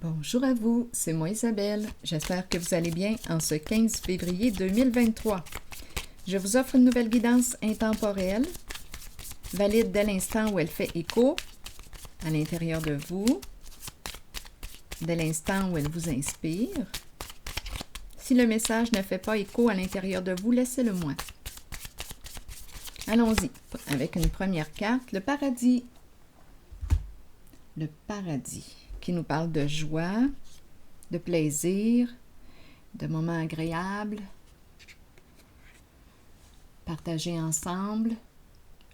Bonjour à vous, c'est moi Isabelle. J'espère que vous allez bien en ce 15 février 2023. Je vous offre une nouvelle guidance intemporelle, valide dès l'instant où elle fait écho à l'intérieur de vous, dès l'instant où elle vous inspire. Si le message ne fait pas écho à l'intérieur de vous, laissez-le moi. Allons-y avec une première carte, le paradis. Le paradis qui nous parle de joie, de plaisir, de moments agréables, partagés ensemble.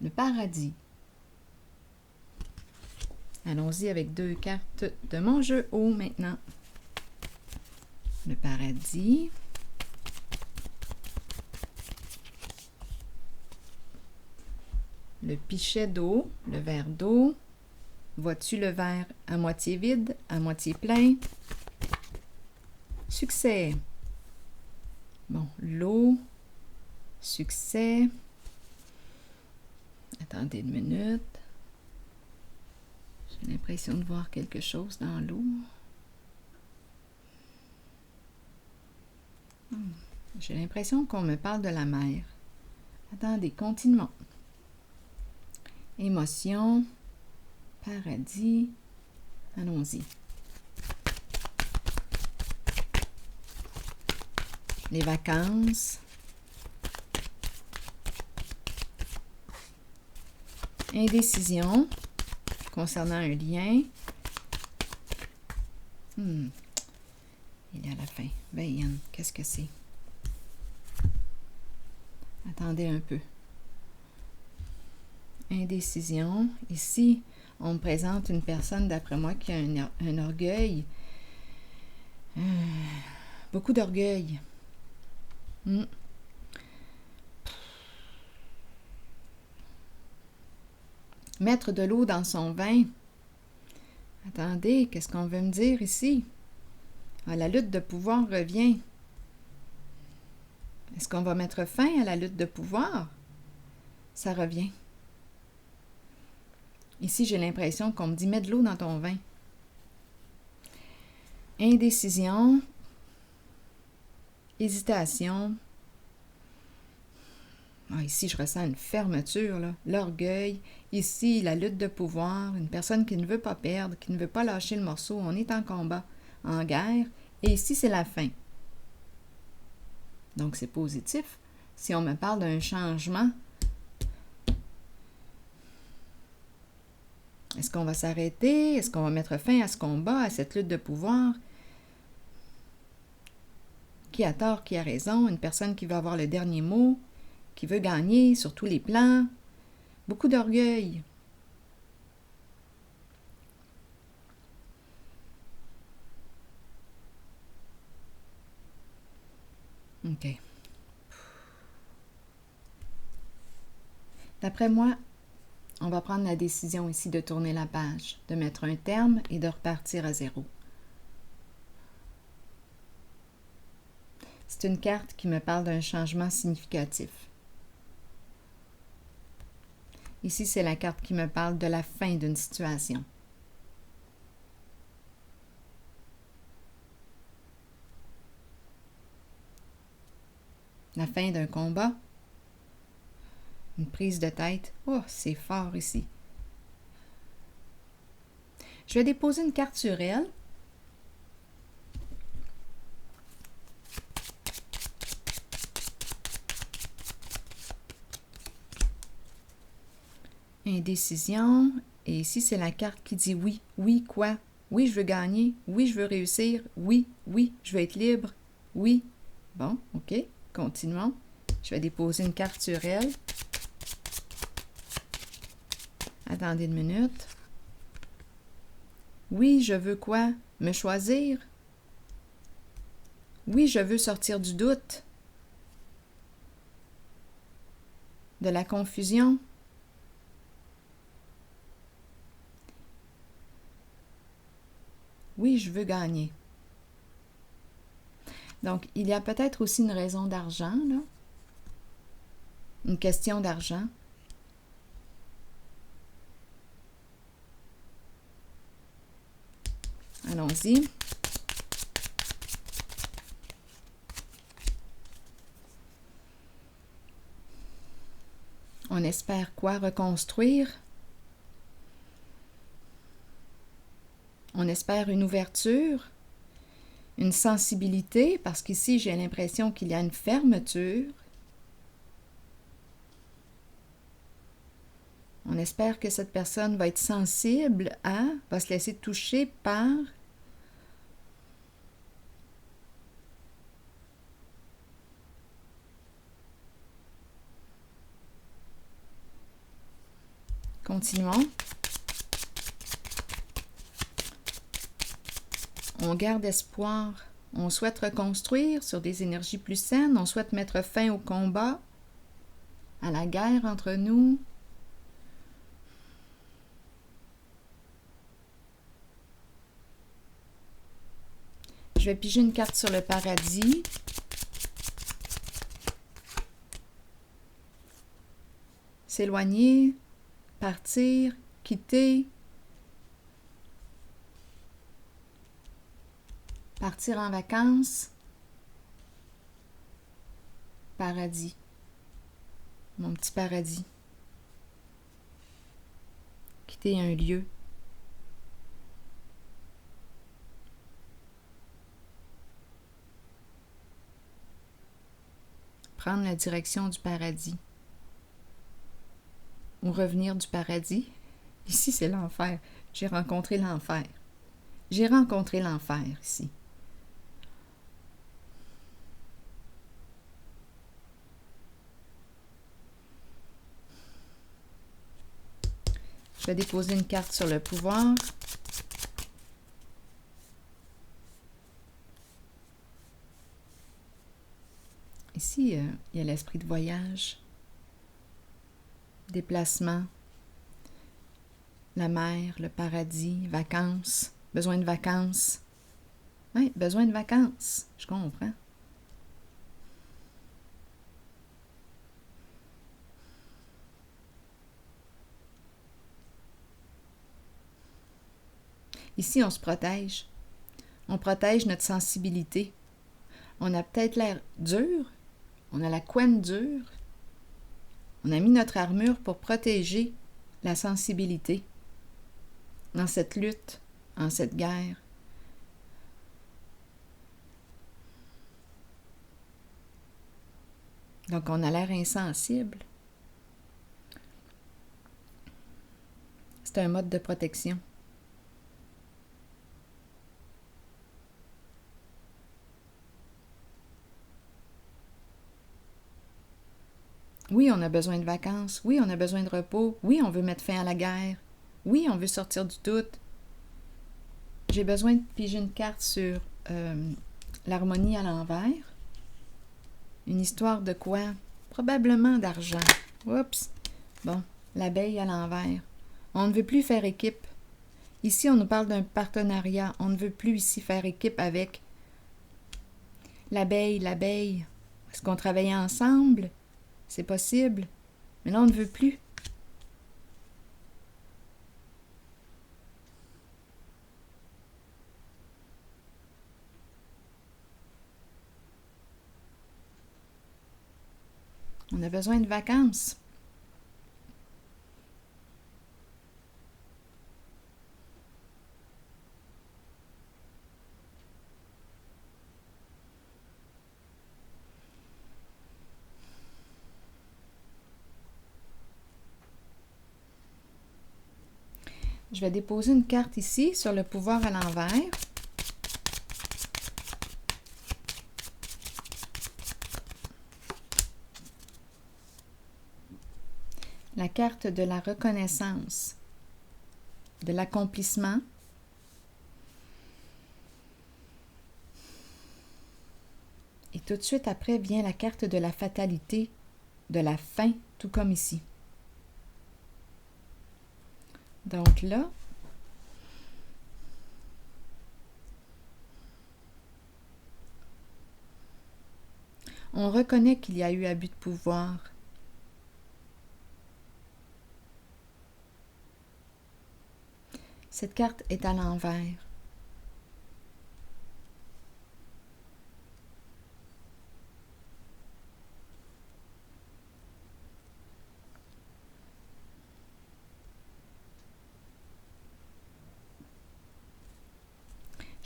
Le paradis. Allons-y avec deux cartes de mon jeu haut maintenant. Le paradis. Le pichet d'eau, le verre d'eau. Vois-tu le verre à moitié vide, à moitié plein? Succès. Bon, l'eau. Succès. Attendez une minute. J'ai l'impression de voir quelque chose dans l'eau. J'ai l'impression qu'on me parle de la mer. Attendez, continuons. Émotion. Paradis. Allons-y. Les vacances. Indécision concernant un lien. Il est à la fin. Veille, qu'est-ce que c'est? Attendez un peu. Indécision. Ici, on me présente une personne, d'après moi, qui a un orgueil. Beaucoup d'orgueil. Mettre de l'eau dans son vin. Attendez, qu'est-ce qu'on veut me dire ici? Ah, la lutte de pouvoir revient. Est-ce qu'on va mettre fin à la lutte de pouvoir? Ça revient. Ici, j'ai l'impression qu'on me dit « mets de l'eau dans ton vin ». Indécision. Hésitation. Ah, ici, je ressens une fermeture, là. L'orgueil. Ici, la lutte de pouvoir. Une personne qui ne veut pas perdre, qui ne veut pas lâcher le morceau. On est en combat, en guerre. Et ici, c'est la fin. Donc, c'est positif. Si on me parle d'un changement, est-ce qu'on va s'arrêter? Est-ce qu'on va mettre fin à ce combat, à cette lutte de pouvoir? Qui a tort, qui a raison? Une personne qui veut avoir le dernier mot, qui veut gagner sur tous les plans. Beaucoup d'orgueil. OK. D'après moi, on va prendre la décision ici de tourner la page, de mettre un terme et de repartir à zéro. C'est une carte qui me parle d'un changement significatif. Ici, c'est la carte qui me parle de la fin d'une situation. La fin d'un combat. Une prise de tête. Oh, c'est fort ici. Je vais déposer une carte sur elle. Indécision. Et ici, c'est la carte qui dit oui. Oui, quoi? Oui, je veux gagner. Oui, je veux réussir. Oui, oui, je veux être libre. Oui. Bon, OK. Continuons. Je vais déposer une carte sur elle. Attendez une minute. Oui, je veux quoi? Me choisir? Oui, je veux sortir du doute. De la confusion. Oui, je veux gagner. Donc, il y a peut-être aussi une raison d'argent, là. Une question d'argent. Allons-y. On espère quoi? Reconstruire. On espère une ouverture, une sensibilité, parce qu'ici, j'ai l'impression qu'il y a une fermeture. On espère que cette personne va être sensible va se laisser toucher par Continuons. On garde espoir. On souhaite reconstruire sur des énergies plus saines. On souhaite mettre fin au combat, à la guerre entre nous. Je vais piger une carte sur le paradis. S'éloigner, partir, quitter, partir en vacances, paradis, mon petit paradis, quitter un lieu. Prendre la direction du paradis. Ou revenir du paradis. Ici, c'est l'enfer. J'ai rencontré l'enfer. J'ai rencontré l'enfer ici. Je vais déposer une carte sur le pouvoir. Ici, il y a l'esprit de voyage, déplacement, la mer, le paradis, vacances, besoin de vacances. Oui, besoin de vacances, je comprends. Ici, on se protège. On protège notre sensibilité. On a peut-être l'air dur, on a la couenne dure. On a mis notre armure pour protéger la sensibilité dans cette lutte, en cette guerre. Donc, on a l'air insensible. C'est un mode de protection. Oui, on a besoin de vacances. Oui, on a besoin de repos. Oui, on veut mettre fin à la guerre. Oui, on veut sortir du doute. J'ai besoin de piger une carte sur l'harmonie à l'envers. Une histoire de quoi? Probablement d'argent. Oups! Bon, l'abeille à l'envers. On ne veut plus faire équipe. Ici, on nous parle d'un partenariat. On ne veut plus ici faire équipe avec l'abeille. Est-ce qu'on travaillait ensemble? C'est possible. Mais là, on ne veut plus. On a besoin de vacances. Je vais déposer une carte ici sur le pouvoir à l'envers. La carte de la reconnaissance, de l'accomplissement. Et tout de suite après vient la carte de la fatalité, de la fin, tout comme ici. Donc là, on reconnaît qu'il y a eu abus de pouvoir. Cette carte est à l'envers.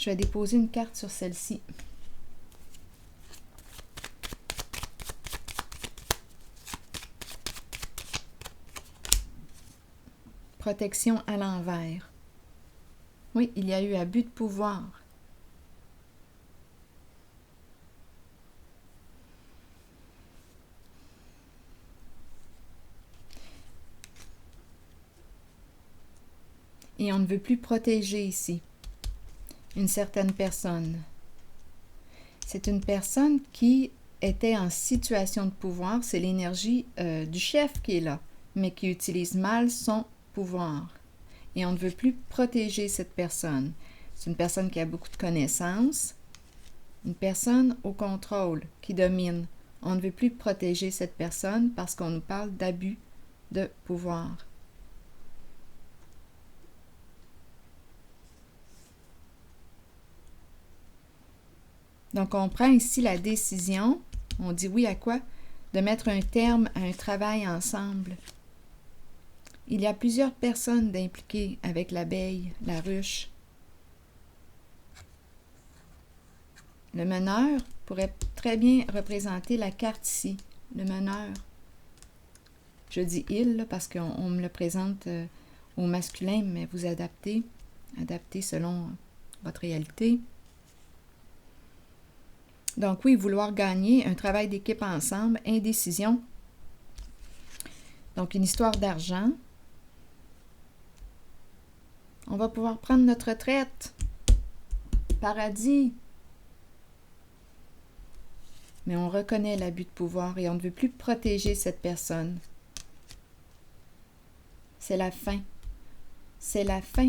Je vais déposer une carte sur celle-ci. Protection à l'envers. Oui, il y a eu abus de pouvoir. Et on ne veut plus protéger ici une certaine personne. C'est une personne qui était en situation de pouvoir. C'est l'énergie du chef qui est là, mais qui utilise mal son pouvoir. Et on ne veut plus protéger cette personne. C'est une personne qui a beaucoup de connaissances, une personne au contrôle, qui domine. On ne veut plus protéger cette personne parce qu'on nous parle d'abus de pouvoir. Donc, on prend ici la décision, on dit oui à quoi? De mettre un terme à un travail ensemble. Il y a plusieurs personnes impliquées avec l'abeille, la ruche. Le meneur pourrait très bien représenter la carte ici, le meneur. Je dis « il » là, parce qu'on me le présente au masculin, mais vous adaptez selon votre réalité. Donc oui, vouloir gagner, un travail d'équipe ensemble, indécision. Donc une histoire d'argent. On va pouvoir prendre notre retraite. Paradis. Mais on reconnaît l'abus de pouvoir et on ne veut plus protéger cette personne. C'est la fin. C'est la fin.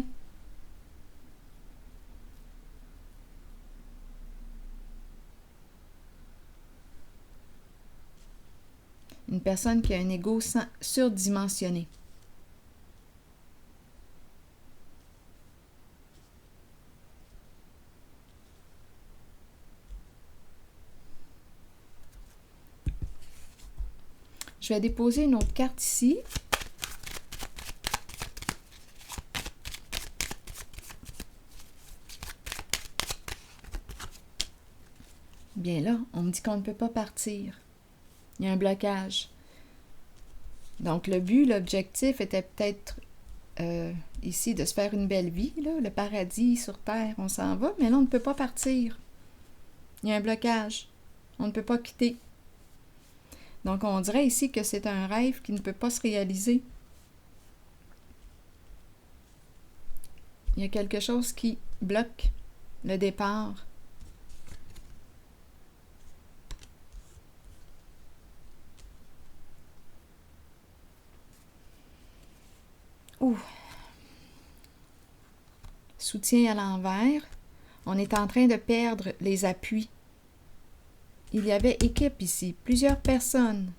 Une personne qui a un ego surdimensionné. Je vais déposer une autre carte ici. Bien là, on me dit qu'on ne peut pas partir. Il y a un blocage. Donc le but, l'objectif était peut-être ici de se faire une belle vie, là, le paradis sur Terre, on s'en va, mais là on ne peut pas partir. Il y a un blocage. On ne peut pas quitter. Donc on dirait ici que c'est un rêve qui ne peut pas se réaliser. Il y a quelque chose qui bloque le départ. Ouh. Soutien à l'envers. On est en train de perdre les appuis. Il y avait équipe ici, plusieurs personnes.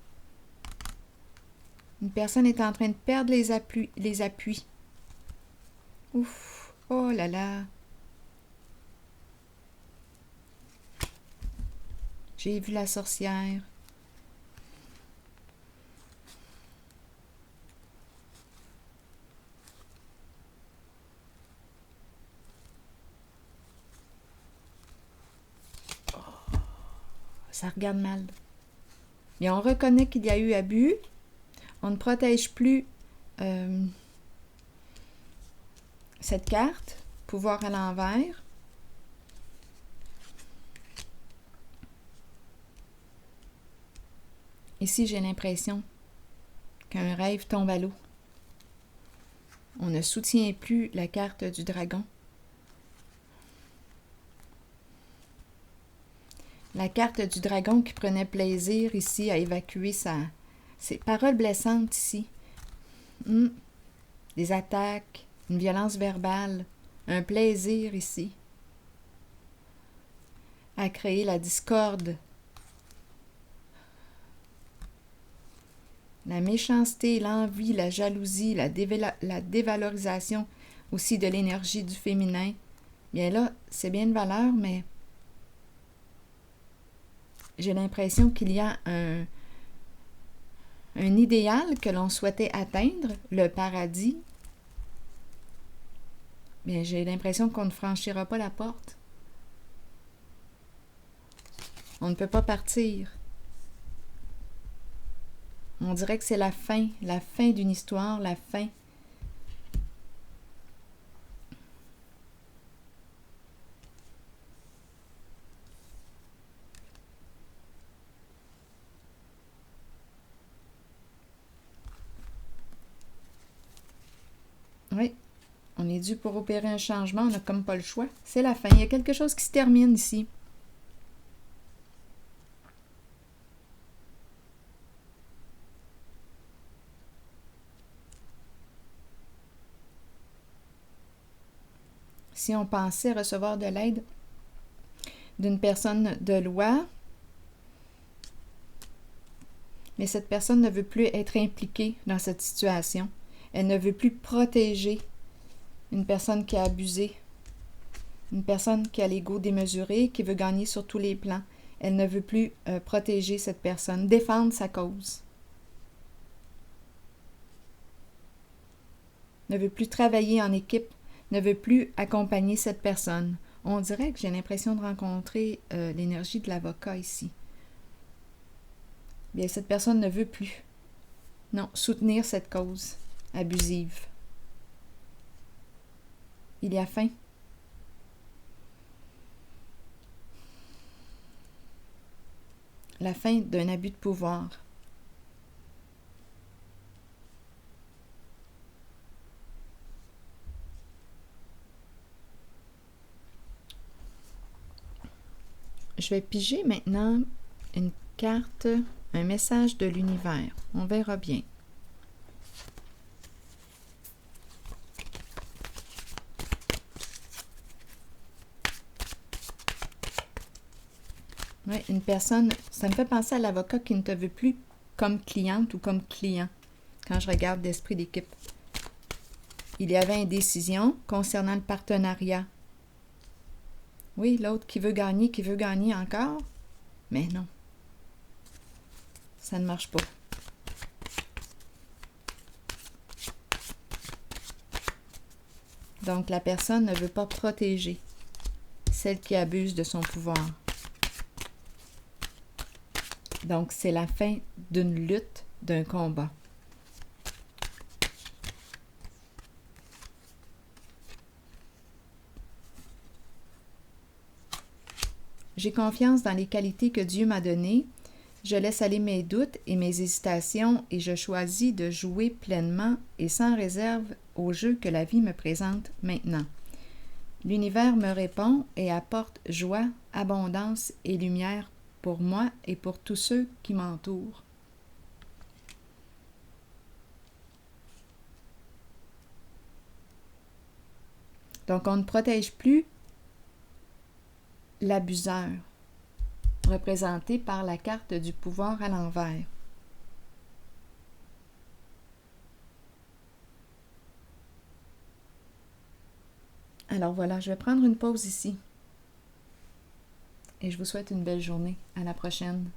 Une personne est en train de perdre les appuis. Ouf, oh là là. J'ai vu la sorcière. Ça regarde mal. Mais on reconnaît qu'il y a eu abus. On ne protège plus cette carte. Pouvoir à l'envers. Ici, j'ai l'impression qu'un rêve tombe à l'eau. On ne soutient plus la carte du dragon. La carte du dragon qui prenait plaisir ici à évacuer ses paroles blessantes ici. Des attaques, une violence verbale, un plaisir ici. À créer la discorde. La méchanceté, l'envie, la jalousie, la dévalorisation aussi de l'énergie du féminin. Bien là, c'est bien de valeur, mais j'ai l'impression qu'il y a un idéal que l'on souhaitait atteindre, le paradis. Bien, j'ai l'impression qu'on ne franchira pas la porte. On ne peut pas partir. On dirait que c'est la fin d'une histoire, la fin. Oui, on est dû pour opérer un changement, on n'a comme pas le choix. C'est la fin, il y a quelque chose qui se termine ici. Si on pensait recevoir de l'aide d'une personne de loi, mais cette personne ne veut plus être impliquée dans cette situation. Elle ne veut plus protéger une personne qui a abusé, une personne qui a l'ego démesuré, qui veut gagner sur tous les plans. Elle ne veut plus protéger cette personne, défendre sa cause. Ne veut plus travailler en équipe, ne veut plus accompagner cette personne. On dirait que j'ai l'impression de rencontrer l'énergie de l'avocat ici. Bien, cette personne ne veut plus, non, soutenir cette cause abusive. Il y a fin. La fin d'un abus de pouvoir. Je vais piger maintenant une carte, un message de l'univers. On verra bien. Oui, une personne, ça me fait penser à l'avocat qui ne te veut plus comme cliente ou comme client quand je regarde l'esprit d'équipe. Il y avait indécision concernant le partenariat. Oui, l'autre qui veut gagner encore, mais non. Ça ne marche pas. Donc, la personne ne veut pas protéger celle qui abuse de son pouvoir. Donc, c'est la fin d'une lutte, d'un combat. J'ai confiance dans les qualités que Dieu m'a données. Je laisse aller mes doutes et mes hésitations et je choisis de jouer pleinement et sans réserve au jeu que la vie me présente maintenant. L'univers me répond et apporte joie, abondance et lumière pour moi et pour tous ceux qui m'entourent. Donc, on ne protège plus l'abuseur, représenté par la carte du pouvoir à l'envers. Alors voilà, je vais prendre une pause ici. Et je vous souhaite une belle journée. À la prochaine.